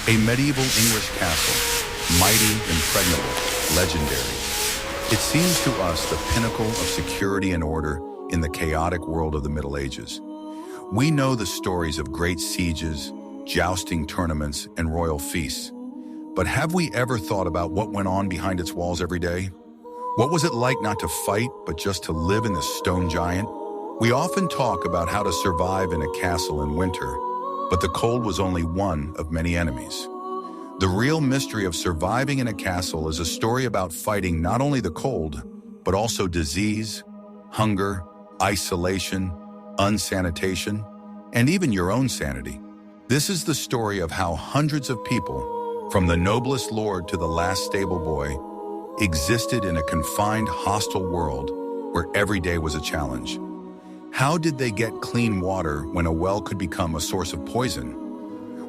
A medieval English castle, mighty, impregnable, legendary. It seems to us the pinnacle of security and order in the chaotic world of the Middle Ages. We know the stories of great sieges, jousting tournaments, and royal feasts. But have we ever thought about what went on behind its walls every day? What was it like not to fight, but just to live in this stone giant? We often talk about how to survive in a castle in winter, but the cold was only one of many enemies. The real mystery of surviving in a castle is a story about fighting not only the cold, but also disease, hunger, isolation, unsanitation, and even your own sanity. This is the story of how hundreds of people, from the noblest lord to the last stable boy, existed in a confined, hostile world where every day was a challenge. How did they get clean water when a well could become a source of poison?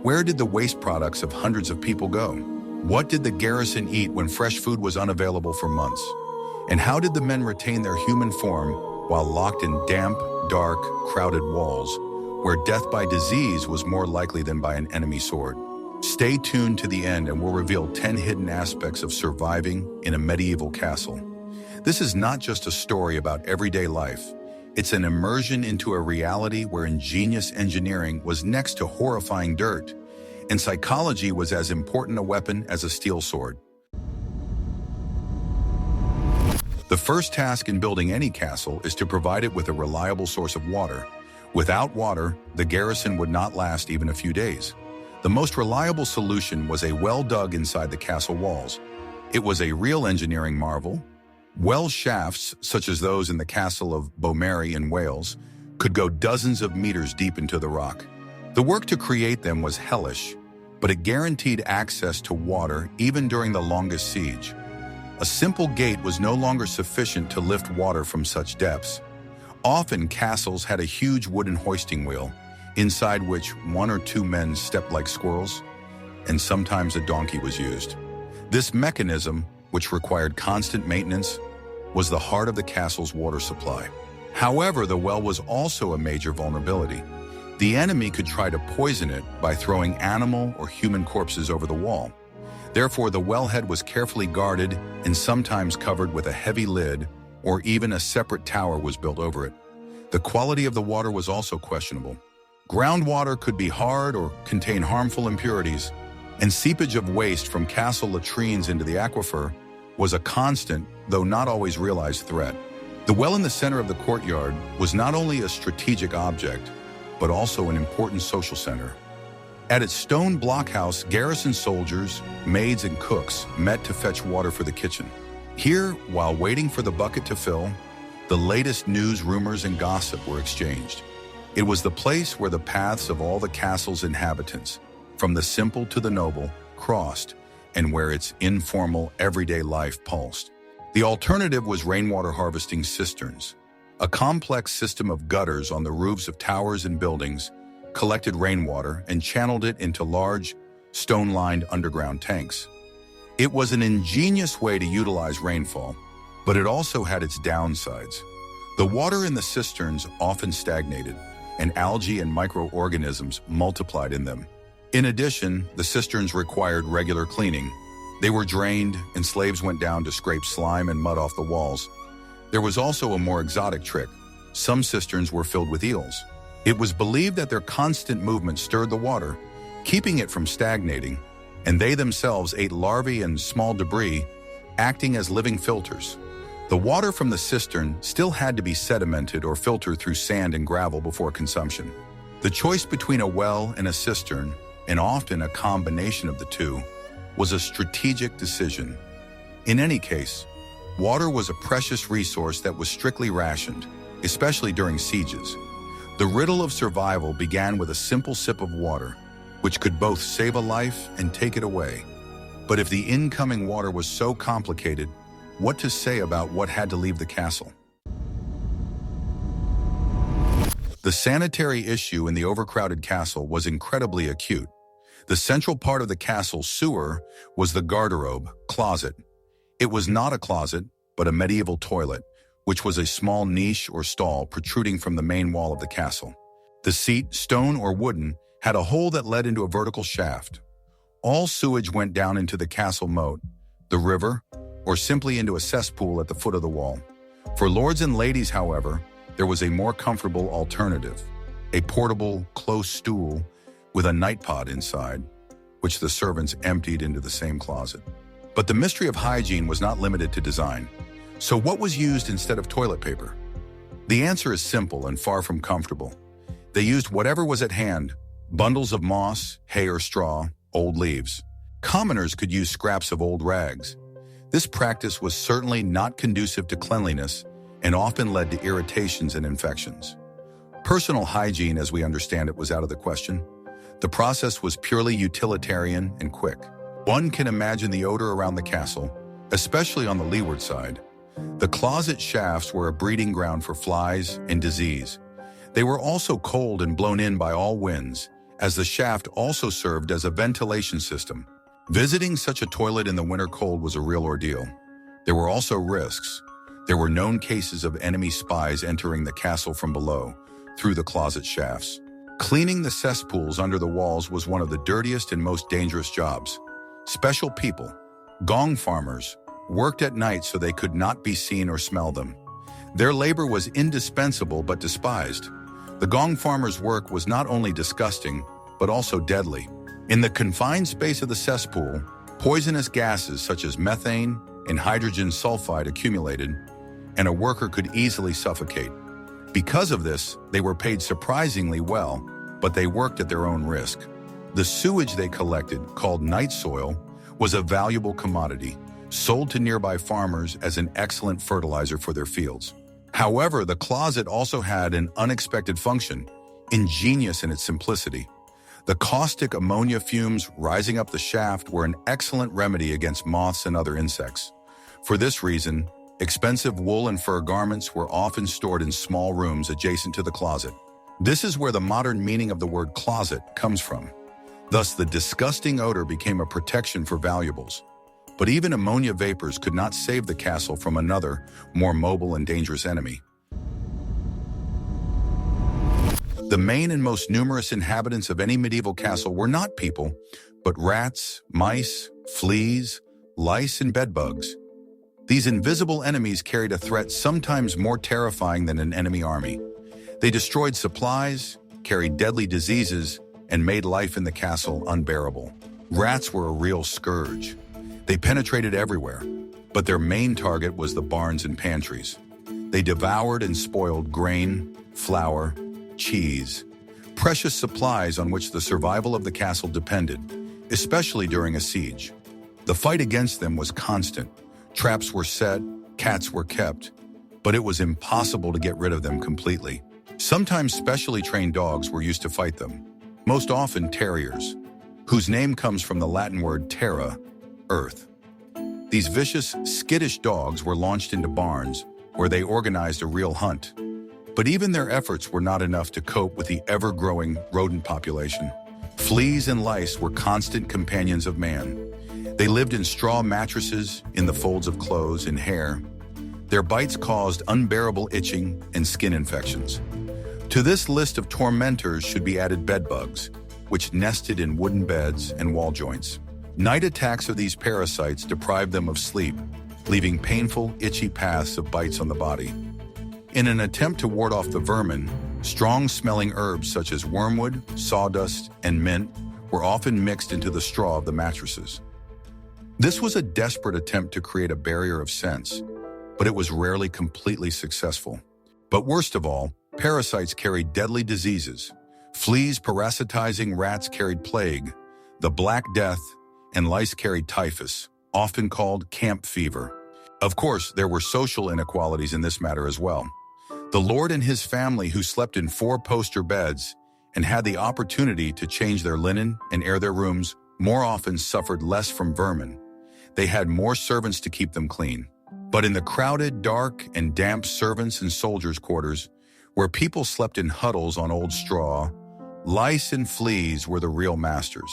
Where did the waste products of hundreds of people go? What did the garrison eat when fresh food was unavailable for months? And how did the men retain their human form while locked in damp, dark, crowded walls, where death by disease was more likely than by an enemy sword? Stay tuned to the end and we'll reveal 10 hidden aspects of surviving in a medieval castle. This is not just a story about everyday life. It's an immersion into a reality where ingenious engineering was next to horrifying dirt, and psychology was as important a weapon as a steel sword. The first task in building any castle is to provide it with a reliable source of water. Without water, the garrison would not last even a few days. The most reliable solution was a well dug inside the castle walls. It was a real engineering marvel. Well shafts, such as those in the castle of Beaumary in Wales, could go dozens of meters deep into the rock. The work to create them was hellish, but it guaranteed access to water even during the longest siege. A simple gate was no longer sufficient to lift water from such depths. Often castles had a huge wooden hoisting wheel, inside which one or two men stepped like squirrels, and sometimes a donkey was used. This mechanism, which required constant maintenance, was the heart of the castle's water supply. However, the well was also a major vulnerability. The enemy could try to poison it by throwing animal or human corpses over the wall. Therefore, the wellhead was carefully guarded and sometimes covered with a heavy lid, or even a separate tower was built over it. The quality of the water was also questionable. Groundwater could be hard or contain harmful impurities, and seepage of waste from castle latrines into the aquifer was a constant, though not always realized, threat. The well in the center of the courtyard was not only a strategic object, but also an important social center. At its stone blockhouse, garrison soldiers, maids, and cooks met to fetch water for the kitchen. Here, while waiting for the bucket to fill, the latest news, rumors, and gossip were exchanged. It was the place where the paths of all the castle's inhabitants, from the simple to the noble, crossed, and where its informal, everyday life pulsed. The alternative was rainwater harvesting cisterns. A complex system of gutters on the roofs of towers and buildings collected rainwater and channeled it into large, stone-lined underground tanks. It was an ingenious way to utilize rainfall, but it also had its downsides. The water in the cisterns often stagnated, and algae and microorganisms multiplied in them. In addition, the cisterns required regular cleaning. They were drained, and slaves went down to scrape slime and mud off the walls. There was also a more exotic trick. Some cisterns were filled with eels. It was believed that their constant movement stirred the water, keeping it from stagnating, and they themselves ate larvae and small debris, acting as living filters. The water from the cistern still had to be sedimented or filtered through sand and gravel before consumption. The choice between a well and a cistern, and often a combination of the two, was a strategic decision. In any case, water was a precious resource that was strictly rationed, especially during sieges. The riddle of survival began with a simple sip of water, which could both save a life and take it away. But if the incoming water was so complicated, what to say about what had to leave the castle? The sanitary issue in the overcrowded castle was incredibly acute. The central part of the castle's sewer was the garderobe, closet. It was not a closet, but a medieval toilet, which was a small niche or stall protruding from the main wall of the castle. The seat, stone or wooden, had a hole that led into a vertical shaft. All sewage went down into the castle moat, the river, or simply into a cesspool at the foot of the wall. For lords and ladies, however, there was a more comfortable alternative, a portable, close stool with a nightpot inside, which the servants emptied into the same closet. But the mystery of hygiene was not limited to design. So what was used instead of toilet paper? The answer is simple and far from comfortable. They used whatever was at hand, bundles of moss, hay or straw, old leaves. Commoners could use scraps of old rags. This practice was certainly not conducive to cleanliness and often led to irritations and infections. Personal hygiene, as we understand it, was out of the question. The process was purely utilitarian and quick. One can imagine the odor around the castle, especially on the leeward side. The closet shafts were a breeding ground for flies and disease. They were also cold and blown in by all winds, as the shaft also served as a ventilation system. Visiting such a toilet in the winter cold was a real ordeal. There were also risks. There were known cases of enemy spies entering the castle from below, through the closet shafts. Cleaning the cesspools under the walls was one of the dirtiest and most dangerous jobs. Special people, gong farmers, worked at night so they could not be seen or smell them. Their labor was indispensable but despised. The gong farmers' work was not only disgusting, but also deadly. In the confined space of the cesspool, poisonous gases such as methane and hydrogen sulfide accumulated, and a worker could easily suffocate. Because of this, they were paid surprisingly well, but they worked at their own risk. The sewage they collected, called night soil, was a valuable commodity, sold to nearby farmers as an excellent fertilizer for their fields. However, the closet also had an unexpected function, ingenious in its simplicity. The caustic ammonia fumes rising up the shaft were an excellent remedy against moths and other insects. For this reason, expensive wool and fur garments were often stored in small rooms adjacent to the closet. This is where the modern meaning of the word closet comes from. Thus, the disgusting odor became a protection for valuables. But even ammonia vapors could not save the castle from another, more mobile and dangerous enemy. The main and most numerous inhabitants of any medieval castle were not people, but rats, mice, fleas, lice, and bedbugs. These invisible enemies carried a threat sometimes more terrifying than an enemy army. They destroyed supplies, carried deadly diseases, and made life in the castle unbearable. Rats were a real scourge. They penetrated everywhere, but their main target was the barns and pantries. They devoured and spoiled grain, flour, cheese, precious supplies on which the survival of the castle depended, especially during a siege. The fight against them was constant. Traps were set, cats were kept, but it was impossible to get rid of them completely. Sometimes specially trained dogs were used to fight them, most often terriers, whose name comes from the Latin word terra, earth. These vicious, skittish dogs were launched into barns, where they organized a real hunt. But even their efforts were not enough to cope with the ever-growing rodent population. Fleas and lice were constant companions of man. They lived in straw mattresses, in the folds of clothes, and hair. Their bites caused unbearable itching and skin infections. To this list of tormentors should be added bedbugs, which nested in wooden beds and wall joints. Night attacks of these parasites deprived them of sleep, leaving painful, itchy paths of bites on the body. In an attempt to ward off the vermin, strong-smelling herbs such as wormwood, sawdust, and mint were often mixed into the straw of the mattresses. This was a desperate attempt to create a barrier of sense, but it was rarely completely successful. But worst of all, parasites carried deadly diseases. Fleas parasitizing rats carried plague, the Black Death, and lice carried typhus, often called camp fever. Of course, there were social inequalities in this matter as well. The lord and his family, who slept in four-poster beds and had the opportunity to change their linen and air their rooms, more often suffered less from vermin. They had more servants to keep them clean. But in the crowded, dark, and damp servants' and soldiers' quarters, where people slept in huddles on old straw, lice and fleas were the real masters.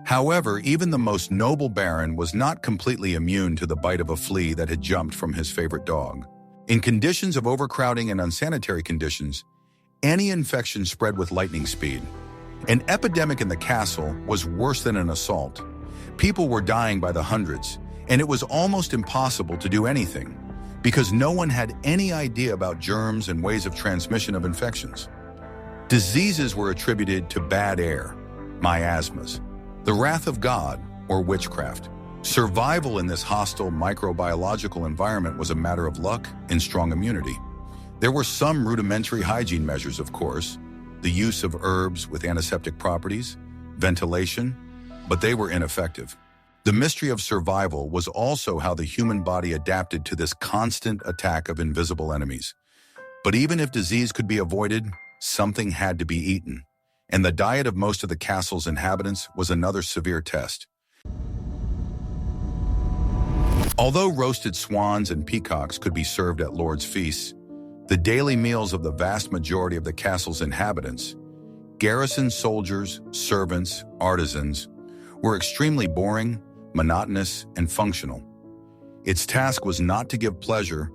However, even the most noble baron was not completely immune to the bite of a flea that had jumped from his favorite dog. In conditions of overcrowding and unsanitary conditions, any infection spread with lightning speed. An epidemic in the castle was worse than an assault. People were dying by the hundreds, and it was almost impossible to do anything because no one had any idea about germs and ways of transmission of infections. Diseases were attributed to bad air, miasmas, the wrath of God, or witchcraft. Survival in this hostile microbiological environment was a matter of luck and strong immunity. There were some rudimentary hygiene measures, of course, the use of herbs with antiseptic properties, ventilation, but they were ineffective. The mystery of survival was also how the human body adapted to this constant attack of invisible enemies. But even if disease could be avoided, something had to be eaten, and the diet of most of the castle's inhabitants was another severe test. Although roasted swans and peacocks could be served at lords' feasts, the daily meals of the vast majority of the castle's inhabitants, garrison soldiers, servants, artisans, were extremely boring, monotonous, and functional. Its task was not to give pleasure,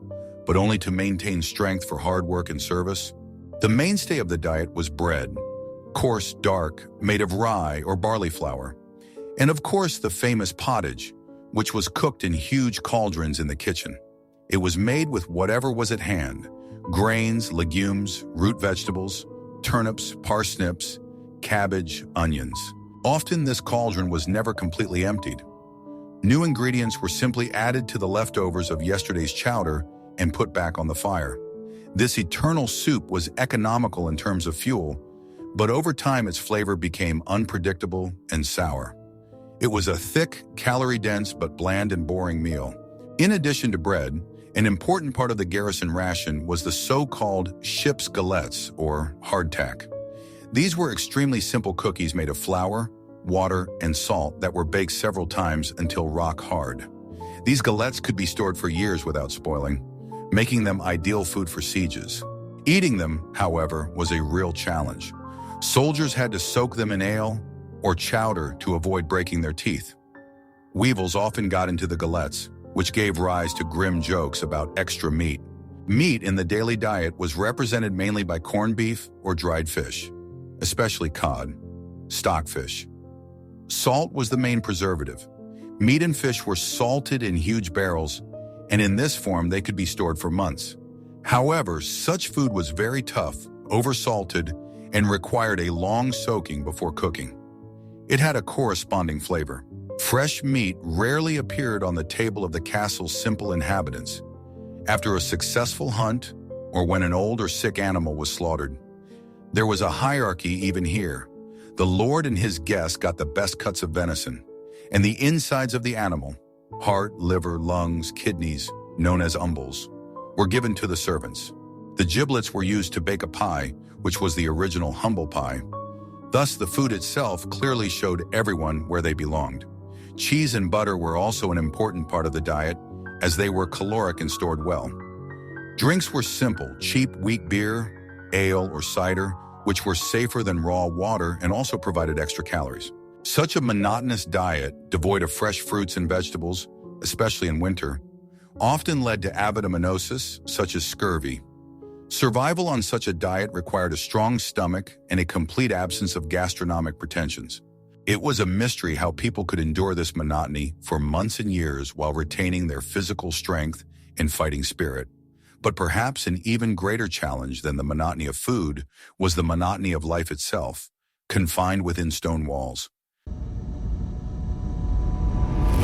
but only to maintain strength for hard work and service. The mainstay of the diet was bread, coarse, dark, made of rye or barley flour, and of course the famous pottage, which was cooked in huge cauldrons in the kitchen. It was made with whatever was at hand: grains, legumes, root vegetables, turnips, parsnips, cabbage, onions. Often this cauldron was never completely emptied. New ingredients were simply added to the leftovers of yesterday's chowder and put back on the fire. This eternal soup was economical in terms of fuel, but over time its flavor became unpredictable and sour. It was a thick, calorie-dense but bland and boring meal. In addition to bread, an important part of the garrison ration was the so-called ship's galettes, or hardtack. These were extremely simple cookies made of flour, water, and salt that were baked several times until rock hard. These galettes could be stored for years without spoiling, making them ideal food for sieges. Eating them, however, was a real challenge. Soldiers had to soak them in ale or chowder to avoid breaking their teeth. Weevils often got into the galettes, which gave rise to grim jokes about extra meat. Meat in the daily diet was represented mainly by corned beef or dried fish, especially cod, stockfish. Salt was the main preservative. Meat and fish were salted in huge barrels, and in this form they could be stored for months. However, such food was very tough, oversalted, and required a long soaking before cooking. It had a corresponding flavor. Fresh meat rarely appeared on the table of the castle's simple inhabitants. After a successful hunt, or when an old or sick animal was slaughtered, there was a hierarchy even here. The lord and his guests got the best cuts of venison, and the insides of the animal, heart, liver, lungs, kidneys, known as umbles, were given to the servants. The giblets were used to bake a pie, which was the original humble pie. Thus, the food itself clearly showed everyone where they belonged. Cheese and butter were also an important part of the diet, as they were caloric and stored well. Drinks were simple, cheap wheat beer, ale, or cider, which were safer than raw water and also provided extra calories. Such a monotonous diet, devoid of fresh fruits and vegetables, especially in winter, often led to avidominosis, such as scurvy. Survival on such a diet required a strong stomach and a complete absence of gastronomic pretensions. It was a mystery how people could endure this monotony for months and years while retaining their physical strength and fighting spirit. But perhaps an even greater challenge than the monotony of food was the monotony of life itself, confined within stone walls.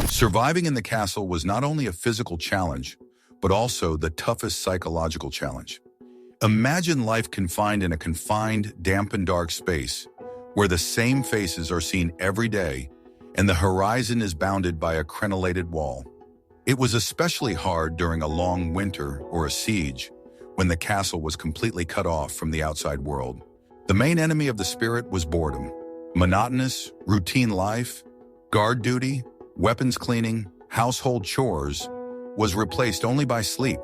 Surviving in the castle was not only a physical challenge, but also the toughest psychological challenge. Imagine life confined in a confined, damp and dark space, where the same faces are seen every day, and the horizon is bounded by a crenellated wall. It was especially hard during a long winter or a siege, when the castle was completely cut off from the outside world. The main enemy of the spirit was boredom. Monotonous, routine life, guard duty, weapons cleaning, household chores, was replaced only by sleep.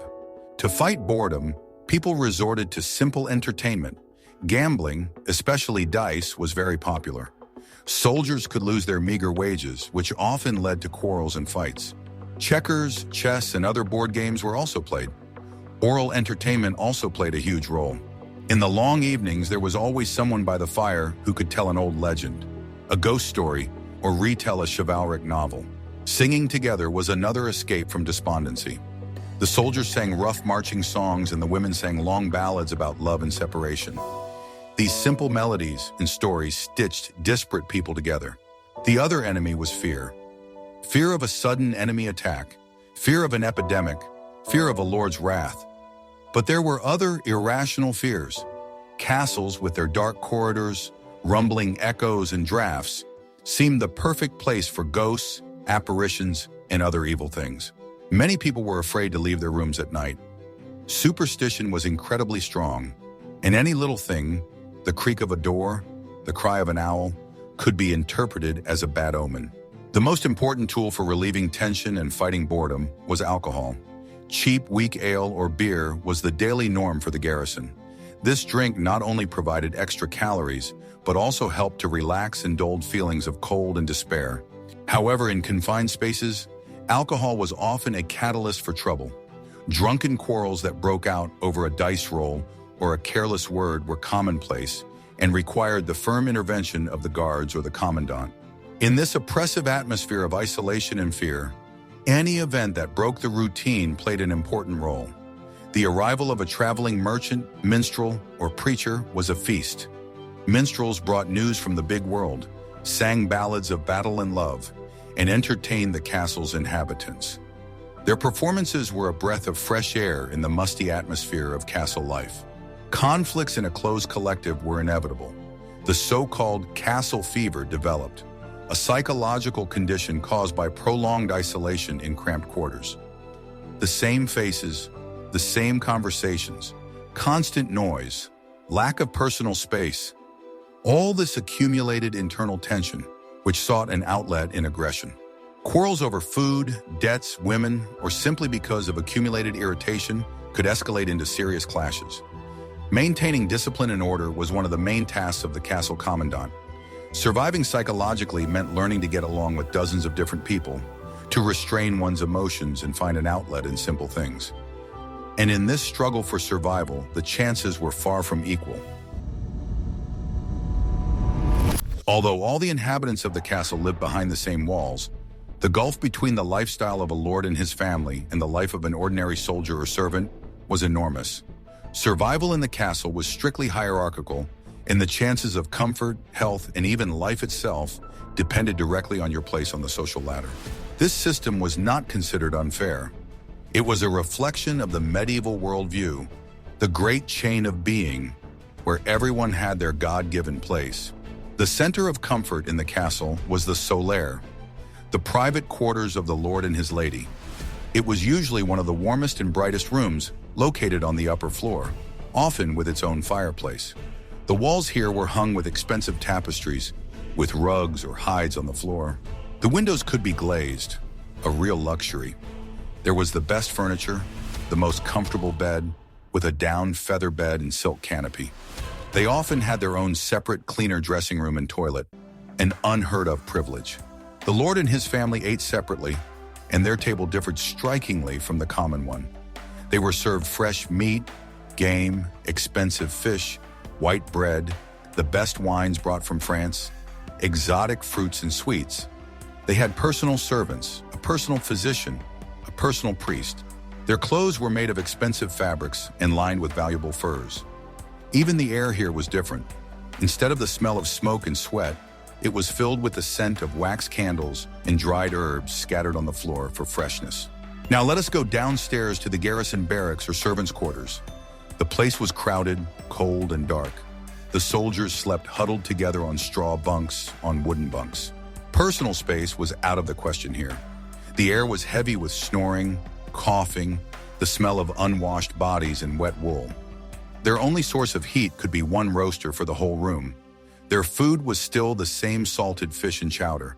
To fight boredom, people resorted to simple entertainment. Gambling, especially dice, was very popular. Soldiers could lose their meager wages, which often led to quarrels and fights. Checkers, chess, and other board games were also played. Oral entertainment also played a huge role. In the long evenings, there was always someone by the fire who could tell an old legend, a ghost story, or retell a chivalric novel. Singing together was another escape from despondency. The soldiers sang rough marching songs and the women sang long ballads about love and separation. These simple melodies and stories stitched disparate people together. The other enemy was fear. Fear of a sudden enemy attack, fear of an epidemic, fear of a lord's wrath. But there were other irrational fears. Castles with their dark corridors, rumbling echoes and drafts seemed the perfect place for ghosts, apparitions, and other evil things. Many people were afraid to leave their rooms at night. Superstition was incredibly strong, and any little thing, the creak of a door, the cry of an owl, could be interpreted as a bad omen. The most important tool for relieving tension and fighting boredom was alcohol. Cheap, weak ale or beer was the daily norm for the garrison. This drink not only provided extra calories, but also helped to relax and dulled feelings of cold and despair. However, in confined spaces, alcohol was often a catalyst for trouble. Drunken quarrels that broke out over a dice roll or a careless word were commonplace and required the firm intervention of the guards or the commandant. In this oppressive atmosphere of isolation and fear, any event that broke the routine played an important role. The arrival of a traveling merchant, minstrel, or preacher was a feast. Minstrels brought news from the big world, sang ballads of battle and love, and entertained the castle's inhabitants. Their performances were a breath of fresh air in the musty atmosphere of castle life. Conflicts in a closed collective were inevitable. The so-called castle fever developed, a psychological condition caused by prolonged isolation in cramped quarters. The same faces, the same conversations, constant noise, lack of personal space, all this accumulated internal tension, which sought an outlet in aggression. Quarrels over food, debts, women, or simply because of accumulated irritation could escalate into serious clashes. Maintaining discipline and order was one of the main tasks of the castle commandant. Surviving psychologically meant learning to get along with dozens of different people, to restrain one's emotions and find an outlet in simple things. And in this struggle for survival, the chances were far from equal. Although all the inhabitants of the castle lived behind the same walls, the gulf between the lifestyle of a lord and his family and the life of an ordinary soldier or servant was enormous. Survival in the castle was strictly hierarchical, and the chances of comfort, health, and even life itself depended directly on your place on the social ladder. This system was not considered unfair. It was a reflection of the medieval worldview, the great chain of being, where everyone had their God-given place. The center of comfort in the castle was the solaire, the private quarters of the lord and his lady. It was usually one of the warmest and brightest rooms, located on the upper floor, often with its own fireplace. The walls here were hung with expensive tapestries, with rugs or hides on the floor. The windows could be glazed, a real luxury. There was the best furniture, the most comfortable bed, with a down feather bed and silk canopy. They often had their own separate, cleaner dressing room and toilet, an unheard of privilege. The lord and his family ate separately, and their table differed strikingly from the common one. They were served fresh meat, game, expensive fish, white bread, the best wines brought from France, exotic fruits and sweets. They had personal servants, a personal physician, a personal priest. Their clothes were made of expensive fabrics and lined with valuable furs. Even the air here was different. Instead of the smell of smoke and sweat, it was filled with the scent of wax candles and dried herbs scattered on the floor for freshness. Now let us go downstairs to the garrison barracks or servants' quarters. The place was crowded, cold, and dark. The soldiers slept huddled together on straw bunks, on wooden bunks. Personal space was out of the question here. The air was heavy with snoring, coughing, the smell of unwashed bodies and wet wool. Their only source of heat could be one roaster for the whole room. Their food was still the same salted fish and chowder.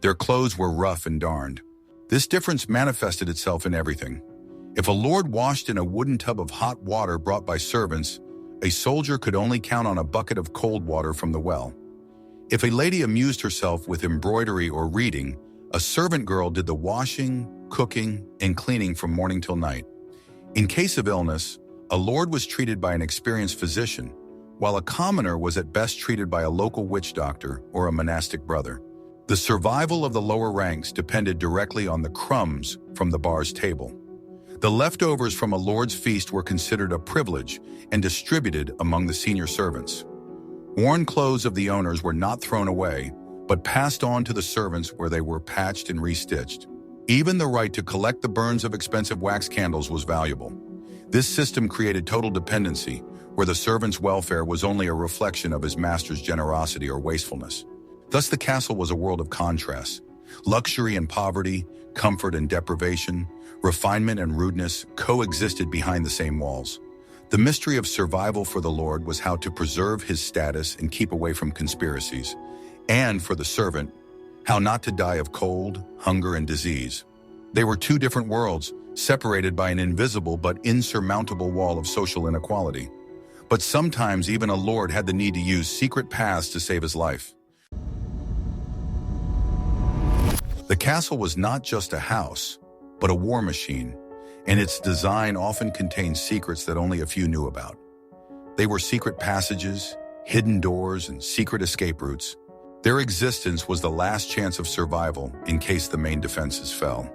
Their clothes were rough and darned. This difference manifested itself in everything. If a lord washed in a wooden tub of hot water brought by servants, a soldier could only count on a bucket of cold water from the well. If a lady amused herself with embroidery or reading, a servant girl did the washing, cooking, and cleaning from morning till night. In case of illness, a lord was treated by an experienced physician, while a commoner was at best treated by a local witch doctor or a monastic brother. The survival of the lower ranks depended directly on the crumbs from the bar's table. The leftovers from a lord's feast were considered a privilege and distributed among the senior servants. Worn clothes of the owners were not thrown away, but passed on to the servants where they were patched and restitched. Even the right to collect the burns of expensive wax candles was valuable. This system created total dependency, where the servant's welfare was only a reflection of his master's generosity or wastefulness. Thus the castle was a world of contrasts. Luxury and poverty, comfort and deprivation, refinement and rudeness coexisted behind the same walls. The mystery of survival for the Lord was how to preserve his status and keep away from conspiracies, and for the servant, how not to die of cold, hunger, and disease. They were two different worlds, separated by an invisible but insurmountable wall of social inequality. But sometimes even a lord had the need to use secret paths to save his life. The castle was not just a house, but a war machine, and its design often contained secrets that only a few knew about. They were secret passages, hidden doors, and secret escape routes. Their existence was the last chance of survival in case the main defenses fell.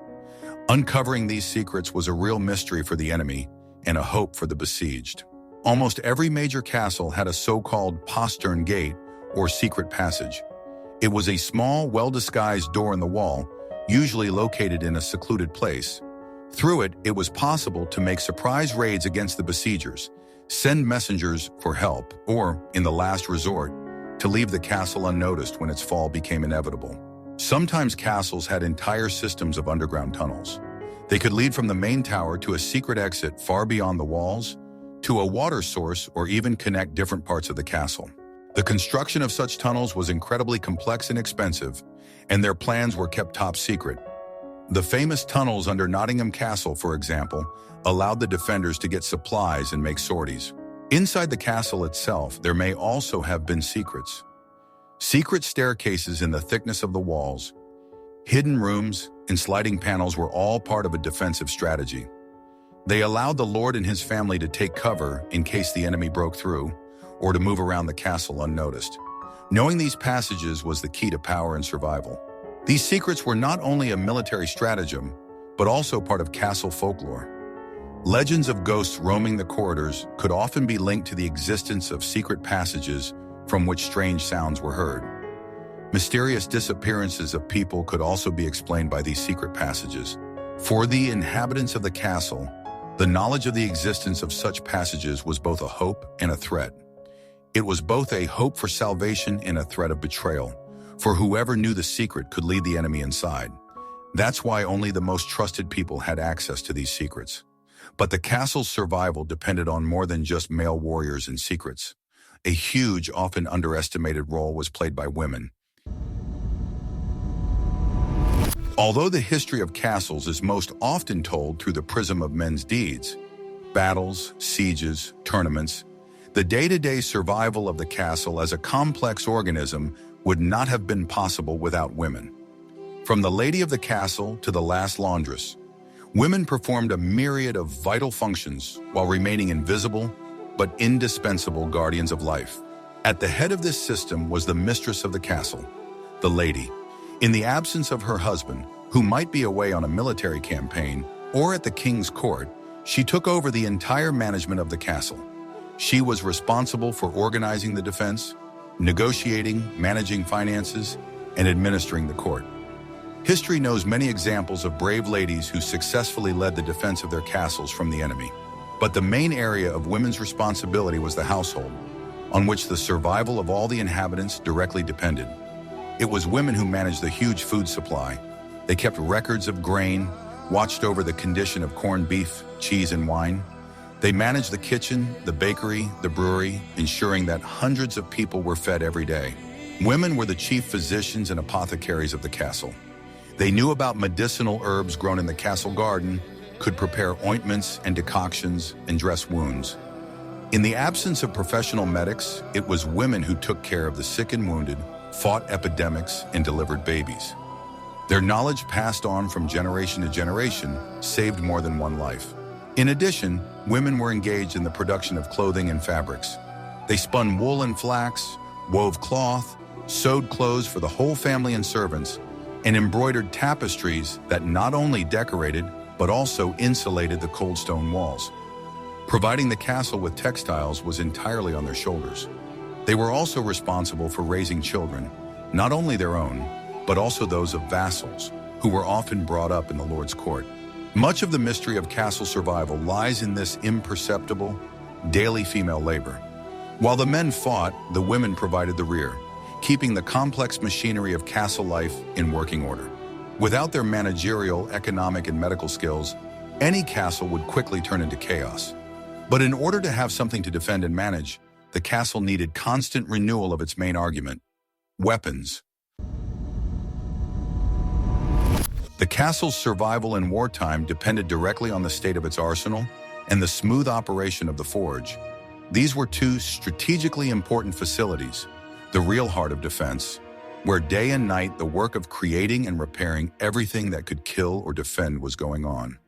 Uncovering these secrets was a real mystery for the enemy and a hope for the besieged. Almost every major castle had a so-called postern gate or secret passage. It was a small, well-disguised door in the wall, usually located in a secluded place. Through it, it was possible to make surprise raids against the besiegers, send messengers for help, or, in the last resort, to leave the castle unnoticed when its fall became inevitable. Sometimes castles had entire systems of underground tunnels. They could lead from the main tower to a secret exit far beyond the walls, to a water source, or even connect different parts of the castle. The construction of such tunnels was incredibly complex and expensive, and their plans were kept top secret. The famous tunnels under Nottingham Castle, for example, allowed the defenders to get supplies and make sorties. Inside the castle itself, there may also have been secrets. Secret staircases in the thickness of the walls, hidden rooms, and sliding panels were all part of a defensive strategy. They allowed the lord and his family to take cover in case the enemy broke through, or to move around the castle unnoticed. Knowing these passages was the key to power and survival. These secrets were not only a military stratagem, but also part of castle folklore. Legends of ghosts roaming the corridors could often be linked to the existence of secret passages from which strange sounds were heard. Mysterious disappearances of people could also be explained by these secret passages. For the inhabitants of the castle, the knowledge of the existence of such passages was both a hope and a threat. It was both a hope for salvation and a threat of betrayal, for whoever knew the secret could lead the enemy inside. That's why only the most trusted people had access to these secrets. But the castle's survival depended on more than just male warriors and secrets. A huge, often underestimated role was played by women. Although the history of castles is most often told through the prism of men's deeds, battles, sieges, tournaments, the day-to-day survival of the castle as a complex organism would not have been possible without women. From the lady of the castle to the last laundress, women performed a myriad of vital functions while remaining invisible but indispensable guardians of life. At the head of this system was the mistress of the castle, the lady. In the absence of her husband, who might be away on a military campaign or at the king's court, she took over the entire management of the castle. She was responsible for organizing the defense, negotiating, managing finances, and administering the court. History knows many examples of brave ladies who successfully led the defense of their castles from the enemy. But the main area of women's responsibility was the household, on which the survival of all the inhabitants directly depended. It was women who managed the huge food supply. They kept records of grain, watched over the condition of corned beef, cheese, and wine. They managed the kitchen, the bakery, the brewery, ensuring that hundreds of people were fed every day. Women were the chief physicians and apothecaries of the castle. They knew about medicinal herbs grown in the castle garden, could prepare ointments and decoctions, and dress wounds. In the absence of professional medics, it was women who took care of the sick and wounded, fought epidemics, and delivered babies. Their knowledge, passed on from generation to generation, saved more than one life. In addition, women were engaged in the production of clothing and fabrics. They spun wool and flax, wove cloth, sewed clothes for the whole family and servants, and embroidered tapestries that not only decorated but also insulated the cold stone walls. Providing the castle with textiles was entirely on their shoulders. They were also responsible for raising children, not only their own, but also those of vassals, who were often brought up in the Lord's court. Much of the mystery of castle survival lies in this imperceptible, daily female labor. While the men fought, the women provided the rear, keeping the complex machinery of castle life in working order. Without their managerial, economic, and medical skills, any castle would quickly turn into chaos. But in order to have something to defend and manage, the castle needed constant renewal of its main argument: weapons. The castle's survival in wartime depended directly on the state of its arsenal and the smooth operation of the forge. These were two strategically important facilities, the real heart of defense, where day and night the work of creating and repairing everything that could kill or defend was going on.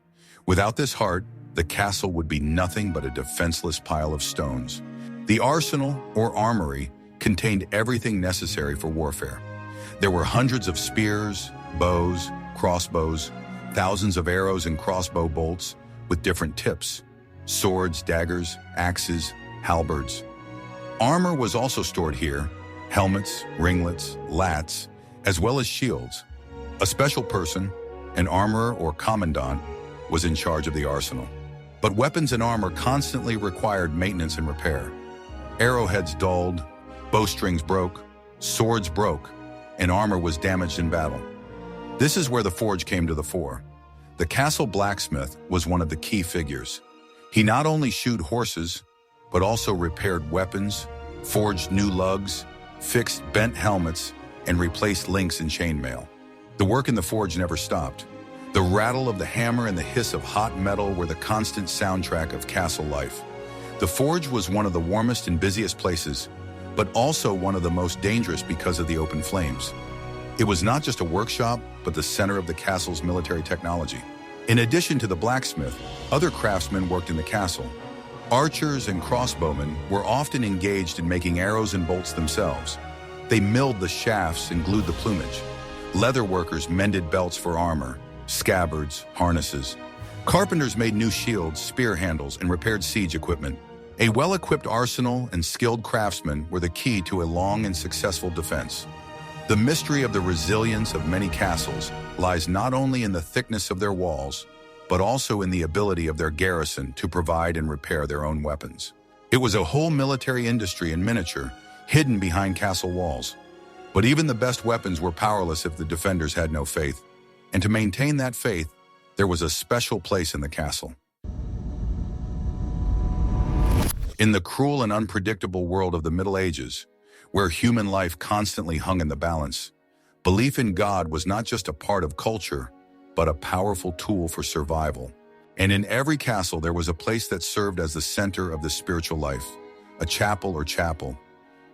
Without this heart, the castle would be nothing but a defenseless pile of stones. The arsenal, or armory, contained everything necessary for warfare. There were hundreds of spears, bows, crossbows, thousands of arrows and crossbow bolts with different tips, swords, daggers, axes, halberds. Armor was also stored here: helmets, ringlets, lats, as well as shields. A special person, an armorer or commandant, was in charge of the arsenal. But weapons and armor constantly required maintenance and repair. Arrowheads dulled, bowstrings broke, swords broke, and armor was damaged in battle. This is where the forge came to the fore. The castle blacksmith was one of the key figures. He not only shoed horses, but also repaired weapons, forged new lugs, fixed bent helmets, and replaced links in chainmail. The work in the forge never stopped. The rattle of the hammer and the hiss of hot metal were the constant soundtrack of castle life. The forge was one of the warmest and busiest places, but also one of the most dangerous because of the open flames. It was not just a workshop, but the center of the castle's military technology. In addition to the blacksmith, other craftsmen worked in the castle. Archers and crossbowmen were often engaged in making arrows and bolts themselves. They milled the shafts and glued the plumage. Leather workers mended belts for armor, scabbards, harnesses. Carpenters made new shields, spear handles, and repaired siege equipment. A well-equipped arsenal and skilled craftsmen were the key to a long and successful defense. The mystery of the resilience of many castles lies not only in the thickness of their walls, but also in the ability of their garrison to provide and repair their own weapons. It was a whole military industry in miniature, hidden behind castle walls. But even the best weapons were powerless if the defenders had no faith. And to maintain that faith, there was a special place in the castle. In the cruel and unpredictable world of the Middle Ages, where human life constantly hung in the balance, belief in God was not just a part of culture, but a powerful tool for survival. And in every castle, there was a place that served as the center of the spiritual life, a chapel or chapel.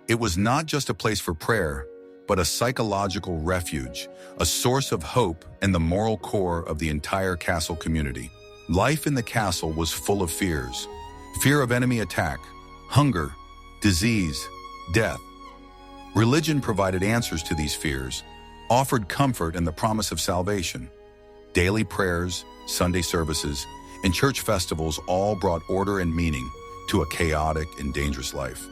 It was not just a place for prayer, but a psychological refuge, a source of hope and the moral core of the entire castle community. Life in the castle was full of fears: fear of enemy attack, hunger, disease, death. Religion provided answers to these fears, offered comfort and the promise of salvation. Daily prayers, Sunday services, and church festivals all brought order and meaning to a chaotic and dangerous life.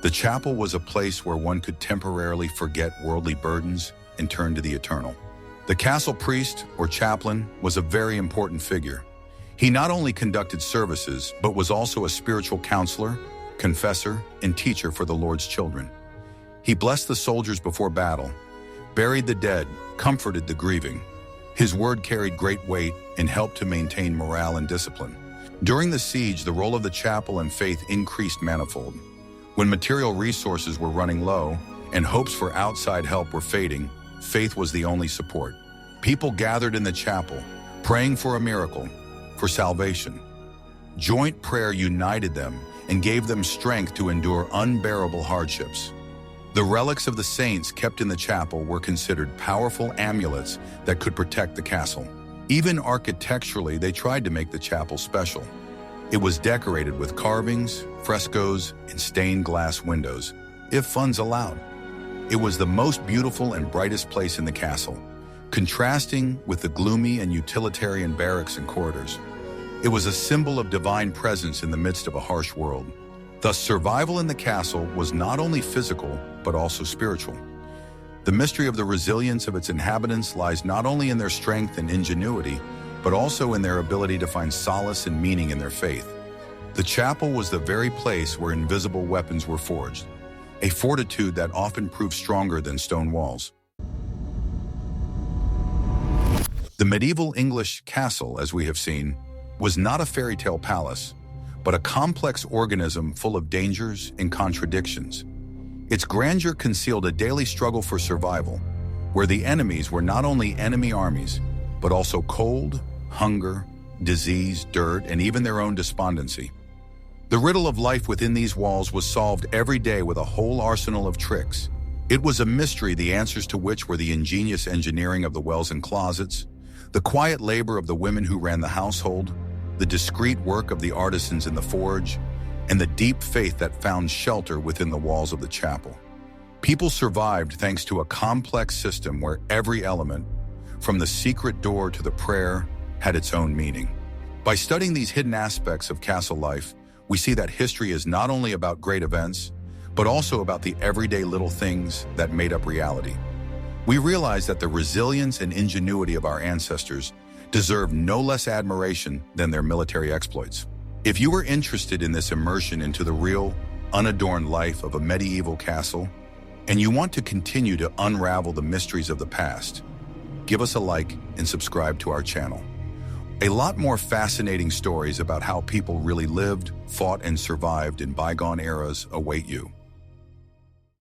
The chapel was a place where one could temporarily forget worldly burdens and turn to the eternal. The castle priest, or chaplain, was a very important figure. He not only conducted services, but was also a spiritual counselor, confessor, and teacher for the Lord's children. He blessed the soldiers before battle, buried the dead, comforted the grieving. His word carried great weight and helped to maintain morale and discipline. During the siege, the role of the chapel and faith increased manifold. When material resources were running low and hopes for outside help were fading, faith was the only support. People gathered in the chapel, praying for a miracle, for salvation. Joint prayer united them and gave them strength to endure unbearable hardships. The relics of the saints kept in the chapel were considered powerful amulets that could protect the castle. Even architecturally, they tried to make the chapel special. It was decorated with carvings, frescoes, and stained glass windows, if funds allowed. It was the most beautiful and brightest place in the castle, contrasting with the gloomy and utilitarian barracks and corridors. It was a symbol of divine presence in the midst of a harsh world. Thus, survival in the castle was not only physical, but also spiritual. The mystery of the resilience of its inhabitants lies not only in their strength and ingenuity, but also in their ability to find solace and meaning in their faith. The chapel was the very place where invisible weapons were forged, a fortitude that often proved stronger than stone walls. The medieval English castle, as we have seen, was not a fairy tale palace, but a complex organism full of dangers and contradictions. Its grandeur concealed a daily struggle for survival, where the enemies were not only enemy armies, but also cold, hunger, disease, dirt, and even their own despondency. The riddle of life within these walls was solved every day with a whole arsenal of tricks. It was a mystery, the answers to which were the ingenious engineering of the wells and closets, the quiet labor of the women who ran the household, the discreet work of the artisans in the forge, and the deep faith that found shelter within the walls of the chapel. People survived thanks to a complex system where every element, from the secret door to the prayer, had its own meaning. By studying these hidden aspects of castle life, we see that history is not only about great events, but also about the everyday little things that made up reality. We realize that the resilience and ingenuity of our ancestors deserve no less admiration than their military exploits. If you are interested in this immersion into the real, unadorned life of a medieval castle, and you want to continue to unravel the mysteries of the past, give us a like and subscribe to our channel. A lot more fascinating stories about how people really lived, fought, and survived in bygone eras await you.